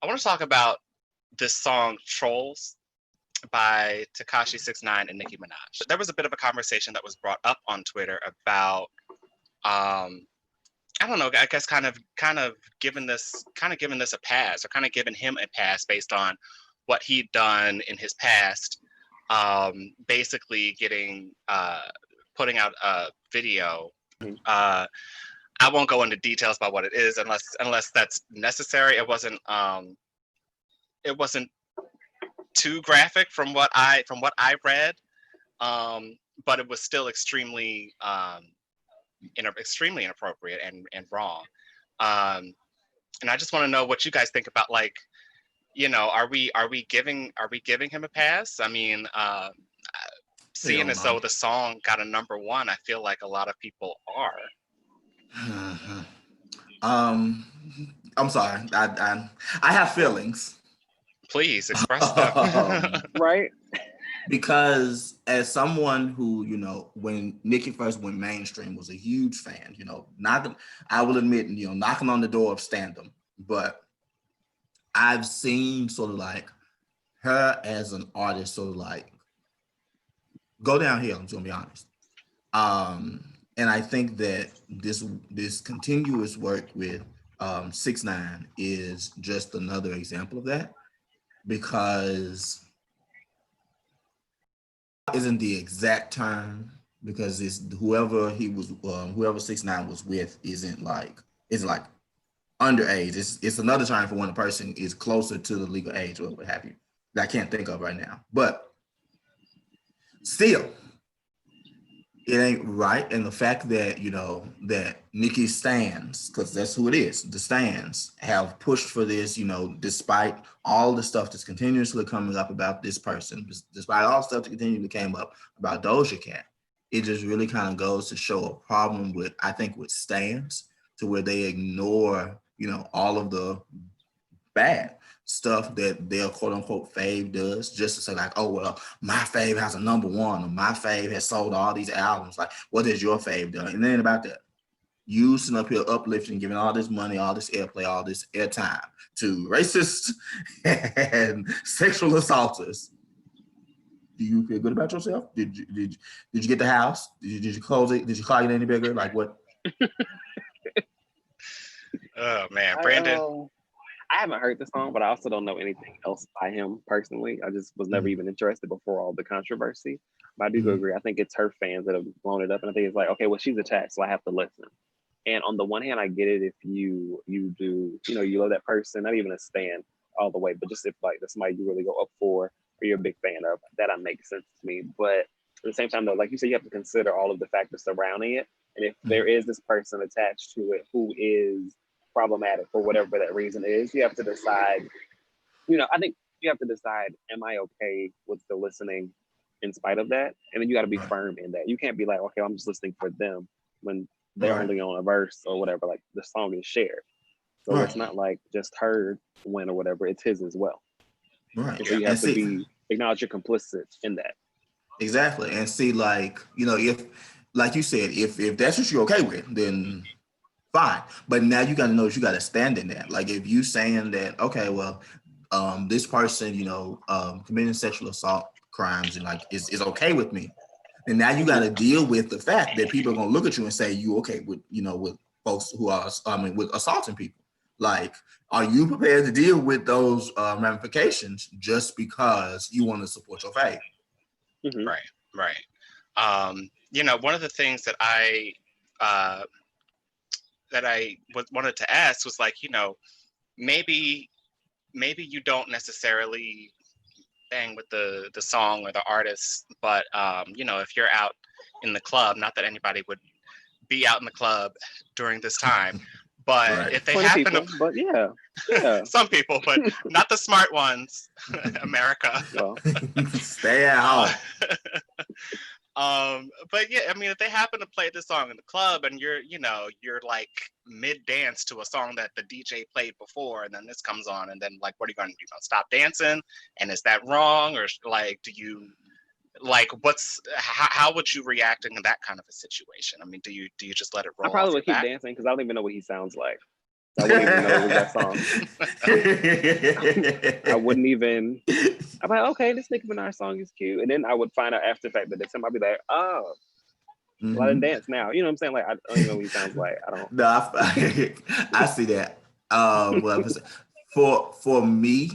I want to talk about this song "Trolls" by Tekashi 69 and Nicki Minaj. There was a bit of a conversation that was brought up on Twitter about I don't know, I guess kind of giving this a pass, or kind of giving him a pass based on what he'd done in his past. Basically getting putting out a video. Uh, I won't go into details about what it is unless that's necessary. It wasn't too graphic from what I read, but it was still extremely inappropriate and wrong. Um, and I just want to know what you guys think about, like, are we giving him a pass? I mean, seeing Hell as no. though the song got a number 1, I feel like a lot of people are. um, I'm sorry. I have feelings. Please express them. um, Right? because as someone who, when Nicki first went mainstream, was a huge fan. Not I will admit, knocking on the door of standum, but I've seen sort of like her as an artist, sort of like go downhill. I'm just gonna be honest. And I think that this continuous work with 6ix9ine is just another example of that, because isn't the exact term, because it's whoever 6ix9ine was with isn't like underage. It's another term for when a person is closer to the legal age or what have you, that I can't think of right now. But still, it ain't right. And the fact that that Nicki stands, because that's who it is, the stands have pushed for this, despite all the stuff that's continuously coming up about this person, despite all the stuff that continually came up about Doja Cat. It just really kind of goes to show a problem with, I think, with stands, to where they ignore all of the bad stuff that their quote unquote fave does, just to say like, oh well, my fave has a number 1, or my fave has sold all these albums. Like, what has your fave done? And then about that, you sitting up here uplifting, giving all this money, all this airplay, all this airtime to racists and sexual assaulters. Do you feel good about yourself? Did you get the house? Did you close it? Did you call it any bigger? Like what? Oh man, I Brandon. I haven't heard the song, but I also don't know anything else by him personally. I just was never Mhm. even interested before all the controversy. But I do Mhm. agree. I think it's her fans that have blown it up, and I think it's like, okay, well, she's attached, so I have to listen. And on the one hand, I get it if you do, you love that person, not even a stan all the way, but just if like that's somebody you really go up for, or you're a big fan of, that makes sense to me. But at the same time, though, like you said, you have to consider all of the factors surrounding it. And if there Mhm. is this person attached to it who is problematic for whatever that reason is, you have to decide. I think you have to decide: am I okay with the listening in spite of that? And then you got to be Right. firm in that. You can't be like, okay, I'm just listening for them when they're Right. only on a verse or whatever. Like the song is shared, so it's Right. not like just her win or whatever. It's his as well, Right. and so Yeah. you And have to see, be acknowledge you're complicit in that. exactly. And see, like, if, like you said, if that's what you're okay with, then fine. But now you got to know that you got to stand in that. Like, if you saying that, okay, well, this person, committing sexual assault crimes and like is okay with me, then now you got Hmm. to deal with the fact that people are gonna look at you and say you okay with with folks who are, I mean, with assaulting people. Like, are you prepared to deal with those ramifications just because you want to support your faith? Hmm. Right. Right. One of the things uh, wanted to ask was, like, maybe maybe you don't necessarily bang with the song or the artist, but if you're out in the club, not that anybody would be out in the club during this time, but Right. if they Plenty of happen to, people, but yeah, yeah. some people, but not the smart ones, America. Well, Stay at Uh, home. but yeah, I mean, if they happen to play this song in the club and you're like mid dance to a song that the DJ played before, and then this comes on, and then, like, what are you going to do? Gonna stop dancing? And is that wrong, or like, do you like how would you react in that kind of a situation? I mean, do you just let it I roll off probably your would keep back? dancing because I don't even know what he sounds like. I wouldn't even know it was that song. I wouldn't even. I'm like, okay, this Nicki Minaj song is cute, and then I would find out after the fact that it's him. I'd be like, oh, well, I didn't dance now. You know what I'm saying? Like, I don't even know what he sounds like. I don't. No, I see that. Well, for me,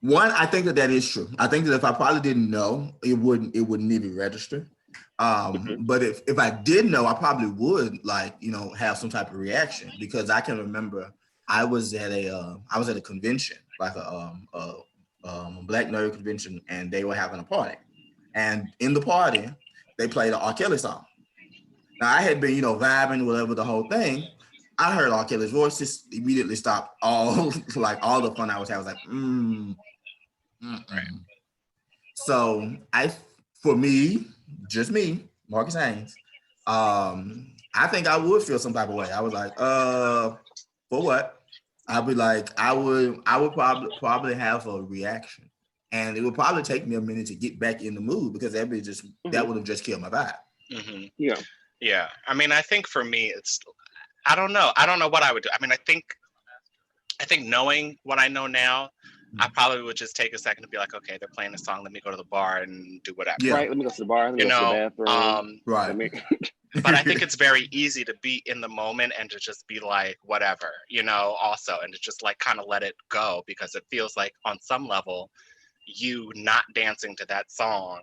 one, I think that is true. I think that if I probably didn't know, it wouldn't even register. But if I did know, I probably would have some type of reaction, because I can remember I was at a convention, like a Black nerd convention, and they were having a party, and in the party they played an R. Kelly song. Now I had been vibing whatever the whole thing. I heard R. Kelly's voice, just immediately stopped all all the fun I was having. I was like, Right. So for me, just me, Marcus Haynes, I think I would feel some type of way. I was like, for what? I'd be like, I would probably have a reaction, and it would probably take me a minute to get back in the mood, because that would have just killed my vibe. Mm-hmm. Yeah. Yeah. I mean, I think for me, I don't know what I would do. I mean, I think knowing what I know now, I probably would just take a second to be like, okay, they're playing a song. Let me go to the bar and do whatever. Yeah. Right. Let me go to the bar. Let me go to the bathroom. Right. But I think it's very easy to be in the moment and to just be like, whatever, also, and to just kind of let it go, because it feels like on some level, you not dancing to that song,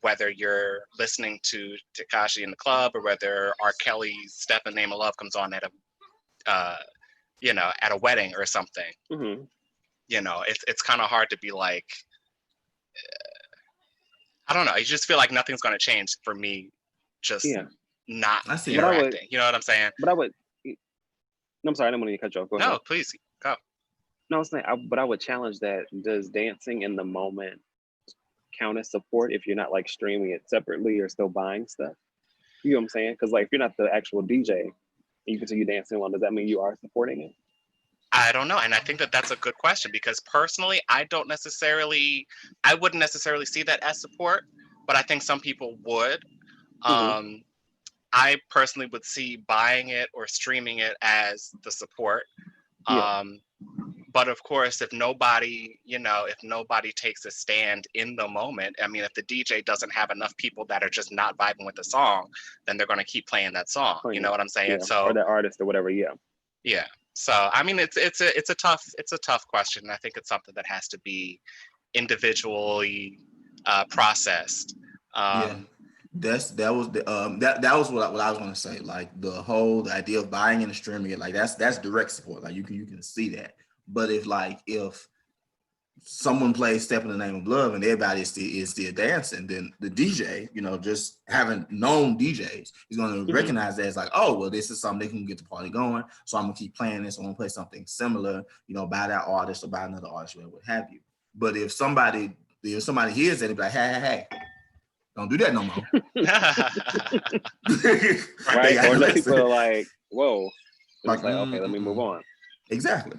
whether you're listening to Tekashi in the club, or whether R. Kelly's Step in the Name of Love comes on at a wedding or something. Mm-hmm. It's kind of hard to be like, I don't know. You just feel like nothing's going to change for me. Just not interacting. You know what I'm saying? But I would. No, I'm sorry. I didn't want to cut you off. Go ahead. No, please go. No, I was saying, but I would challenge that. Does dancing in the moment count as support if you're not streaming it separately or still buying stuff? You know what I'm saying? Because if you're not the actual DJ and you continue dancing along, does that mean you are supporting it? I don't know. And I think that that's a good question, because personally, I wouldn't necessarily see that as support, but I think some people would. Mm-hmm. I personally would see buying it or streaming it as the support. Yeah. But of course, if nobody takes a stand in the moment, I mean, if the DJ doesn't have enough people that are just not vibing with the song, then they're going to keep playing that song. You know what I'm saying? Yeah. So, or that artist or whatever. Yeah. Yeah. So, I mean, it's a tough question. I think it's something that has to be individually processed. Yeah. That was what I was going to say. The idea of buying and streaming it, that's direct support. You can see that. But if someone plays "Step in the Name of Love" and everybody is still dancing, then the DJ, just having known DJs, is going to recognize that as oh, well, this is something that can get the party going. So I'm gonna keep playing this. I'm gonna play something similar, by that artist or by another artist, or what have you. But if somebody hears it and be like, hey. Don't do that no more. Right. Or people are like, whoa. It's okay, let me move on. Exactly.